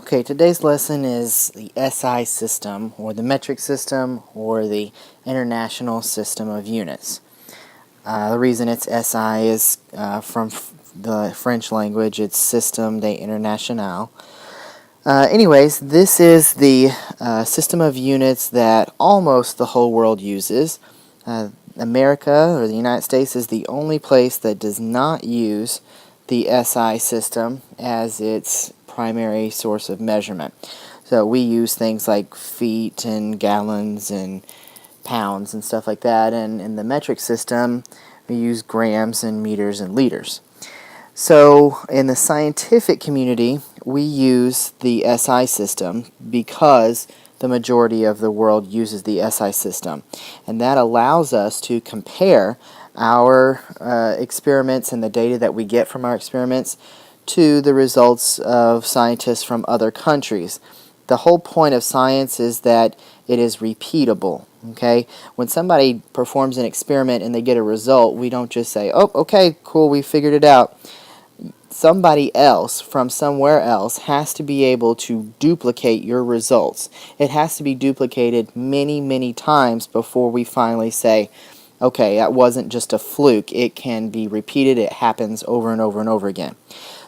Okay, today's lesson is the SI system, or the metric system, or the International System of Units. The reason it's SI is from the French language, it's Système d'International. Anyways, this is the system of units that almost the whole world uses. America, or the United States, is the only place that does not use the SI system as its primary source of measurement. So we use things like feet and gallons and pounds and stuff like that, and in the metric system we use grams and meters and liters. So in the scientific community we use the SI system because the majority of the world uses the SI system, and that allows us to compare our experiments and the data that we get from our experiments to the results of scientists from other countries. The whole point of science is that it is repeatable. Okay? When somebody performs an experiment and they get a result, we don't just say, oh, okay, cool, we figured it out. Somebody else from somewhere else has to be able to duplicate your results. It has to be duplicated many, many times before we finally say, okay, that wasn't just a fluke. It can be repeated. It happens over and over and over again.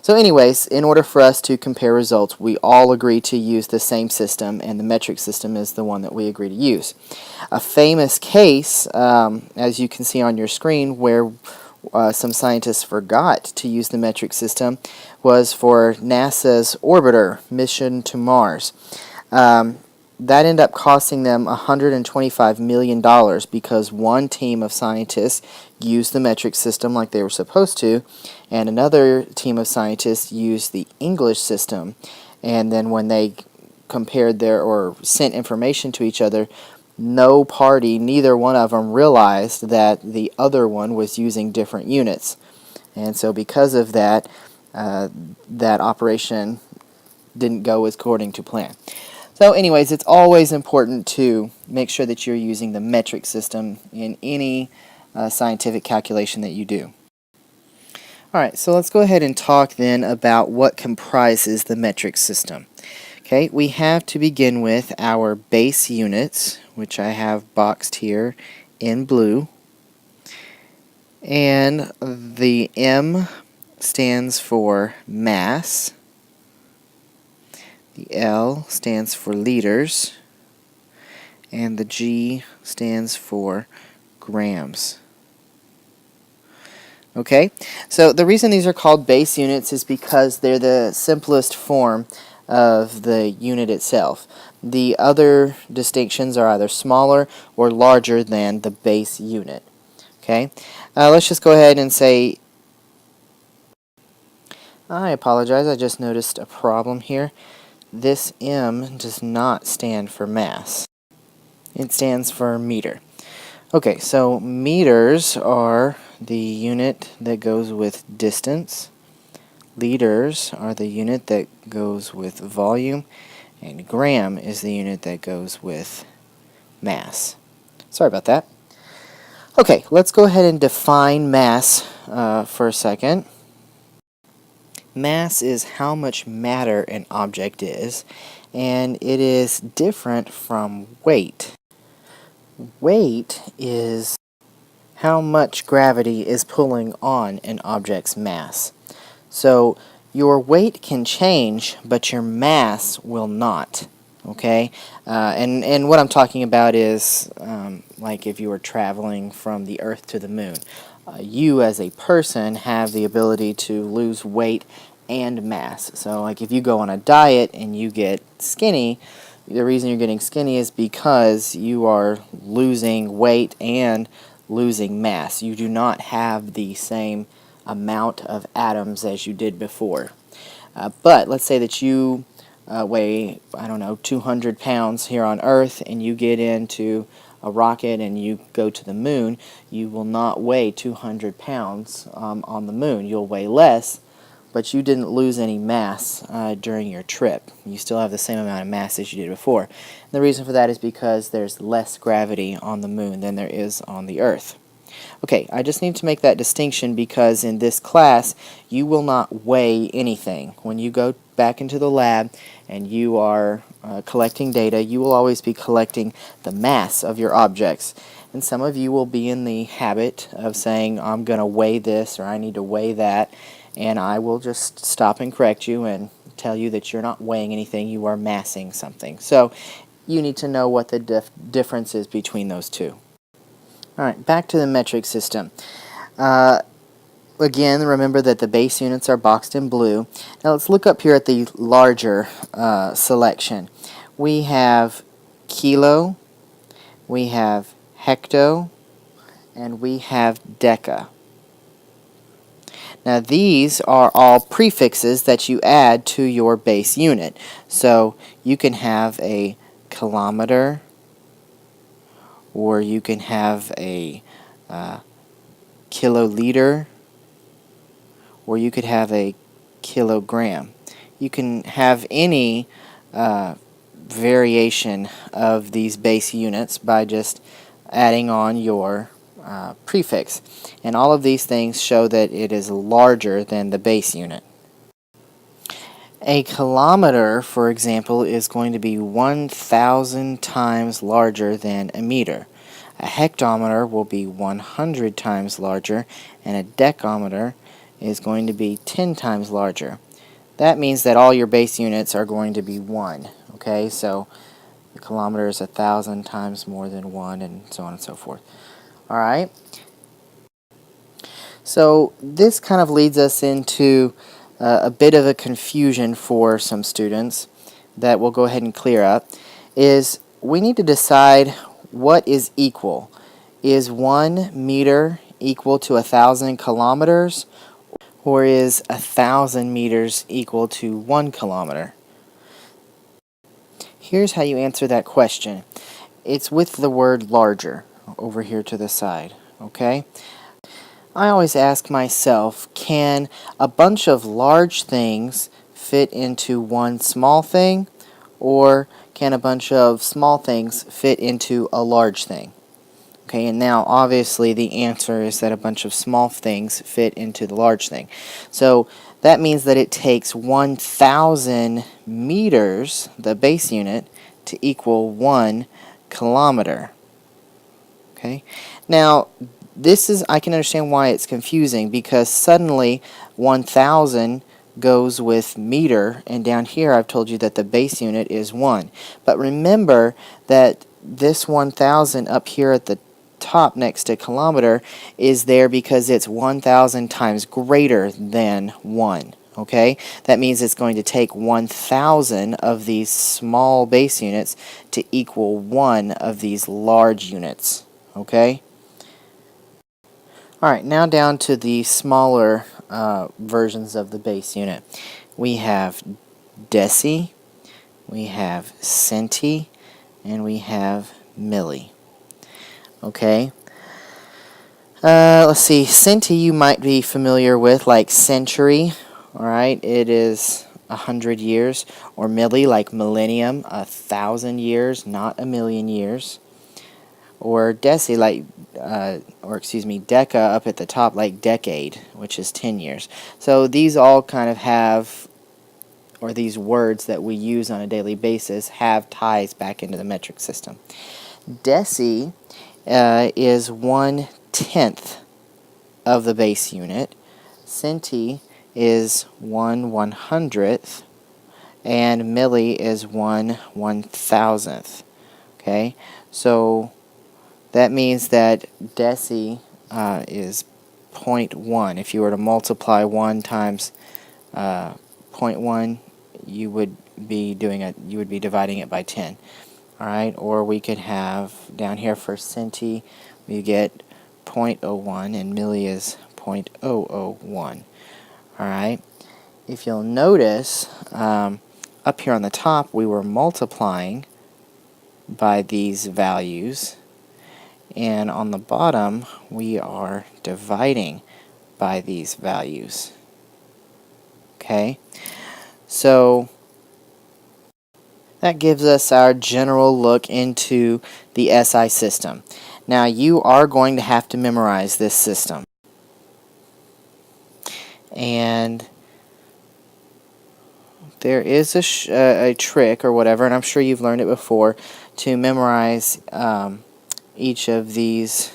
So anyways, in order for us to compare results, we all agree to use the same system, and the metric system is the one that we agree to use. A famous case, as you can see on your screen, where some scientists forgot to use the metric system was for NASA's orbiter mission to Mars. That ended up costing them $125 million because one team of scientists used the metric system like they were supposed to, and another team of scientists used the English system. And then when they compared or sent information to each other, no party, neither one of them, realized that the other one was using different units. And so because of that, that operation didn't go according to plan. So anyways, it's always important to make sure that you're using the metric system in any scientific calculation that you do. Alright, so let's go ahead and talk then about what comprises the metric system. Okay, we have to begin with our base units, which I have boxed here in blue. And the M stands for mass. The L stands for liters. And the G stands for grams. Okay, so the reason these are called base units is because they're the simplest form of the unit itself. The other distinctions are either smaller or larger than the base unit. Okay, let's just go ahead and say, I apologize, I just noticed a problem here. This M does not stand for mass. It stands for meter. Okay, so meters are the unit that goes with distance. Liters are the unit that goes with volume, and gram is the unit that goes with mass. Sorry about that. Okay, let's go ahead and define mass for a second. Mass is how much matter an object is, and it is different from weight. Weight is how much gravity is pulling on an object's mass. So your weight can change, but your mass will not. Okay, and what I'm talking about is like if you were traveling from the Earth to the Moon. You as a person have the ability to lose weight and mass. So like if you go on a diet and you get skinny, the reason you're getting skinny is because you are losing weight and losing mass. You do not have the same amount of atoms as you did before. But let's say that you weigh, 200 pounds here on Earth, and you get into a rocket and you go to the moon. You will not weigh 200 pounds on the moon. You'll weigh less, but you didn't lose any mass during your trip. You still have the same amount of mass as you did before. And the reason for that is because there's less gravity on the moon than there is on the Earth. Okay, I just need to make that distinction because in this class you will not weigh anything. When you go back into the lab and you are collecting data, you will always be collecting the mass of your objects. And some of you will be in the habit of saying, I'm going to weigh this or I need to weigh that, and I will just stop and correct you and tell you that you're not weighing anything, you are massing something. So you need to know what the difference is between those two. Alright, back to the metric system. Again, remember that the base units are boxed in blue. Now let's look up here at the larger selection. We have kilo, we have hecto, and we have deca. Now these are all prefixes that you add to your base unit. So you can have a kilometer, or you can have a kiloliter, or you could have a kilogram. You can have any variation of these base units by just adding on your prefix. And all of these things show that it is larger than the base unit. A kilometer, for example, is going to be 1,000 times larger than a meter. A hectometer will be 100 times larger, and a decameter is going to be 10 times larger. That means that all your base units are going to be 1. Okay, so the kilometer is 1,000 times more than 1, and so on and so forth. Alright, so this kind of leads us into a bit of a confusion for some students that we'll go ahead and clear up, is we need to decide what is equal. Is 1 meter equal to 1,000 kilometers, or is 1,000 meters equal to 1 kilometer? Here's how you answer that question. It's with the word larger over here to the side, okay? I always ask myself, can a bunch of large things fit into one small thing, or can a bunch of small things fit into a large thing? Okay, and now obviously the answer is that a bunch of small things fit into the large thing. So that means that it takes 1,000 meters, the base unit, to equal 1 kilometer. Okay, now I can understand why it's confusing, because suddenly 1,000 goes with meter, and down here I've told you that the base unit is 1. But remember that this 1,000 up here at the top next to kilometer is there because it's 1,000 times greater than 1. Okay, that means it's going to take 1,000 of these small base units to equal 1 of these large units. Okay. Alright, now down to the smaller versions of the base unit. We have deci, we have centi, and we have milli. Okay, let's see, centi you might be familiar with, like century. Alright, it is 100 years. Or milli, like millennium, 1,000 years, not a million years. Or deci, like, deca up at the top, like decade, which is 10 years. So these all kind of have, or these words that we use on a daily basis have ties back into the metric system. Deci is 1/10 of the base unit. Centi is 1/100th, and milli is 1/1000th. Okay, so that means that deci is 0.1. If you were to multiply 1 times 0.1, you would be dividing it by 10. Alright, or we could have down here for centi, we get 0.01, and milli is 0.001. Alright, if you'll notice, up here on the top we were multiplying by these values, and on the bottom we are dividing by these values. Okay, so that gives us our general look into the SI system. Now you are going to have to memorize this system. And there is a trick or whatever, and I'm sure you've learned it before, to memorize each of these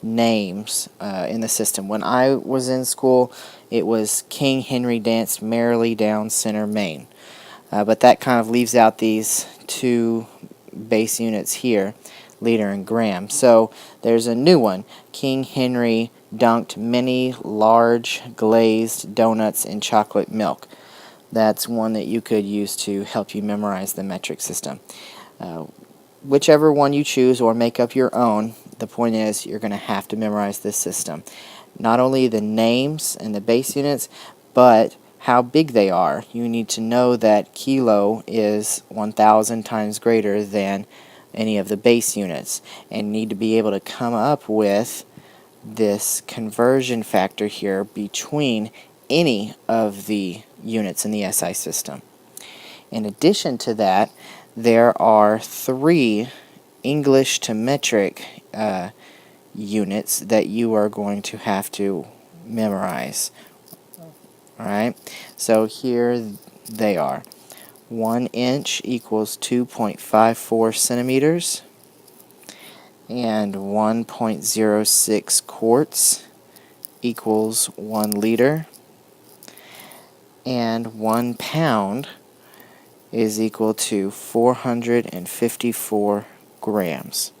names in the system. When I was in school, it was King Henry danced merrily down Center Main. But that kind of leaves out these two base units here, liter and gram. So there's a new one. King Henry dunked many large glazed donuts in chocolate milk. That's one that you could use to help you memorize the metric system. Whichever one you choose or make up your own, the point is you're going to have to memorize this system. Not only the names and the base units, but how big they are. You need to know that kilo is 1,000 times greater than any of the base units, and need to be able to come up with this conversion factor here between any of the units in the SI system. In addition to that, there are 3 English to metric units that you are going to have to memorize. Alright, so here they are. 1 inch equals 2.54 centimeters, and 1.06 quarts equals 1 liter, and 1 pound is equal to 454 grams.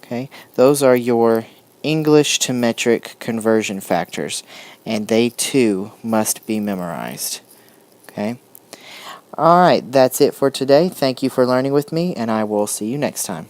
Okay, those are your English to metric conversion factors, and they too must be memorized. Okay? Alright, that's it for today. Thank you for learning with me, and I will see you next time.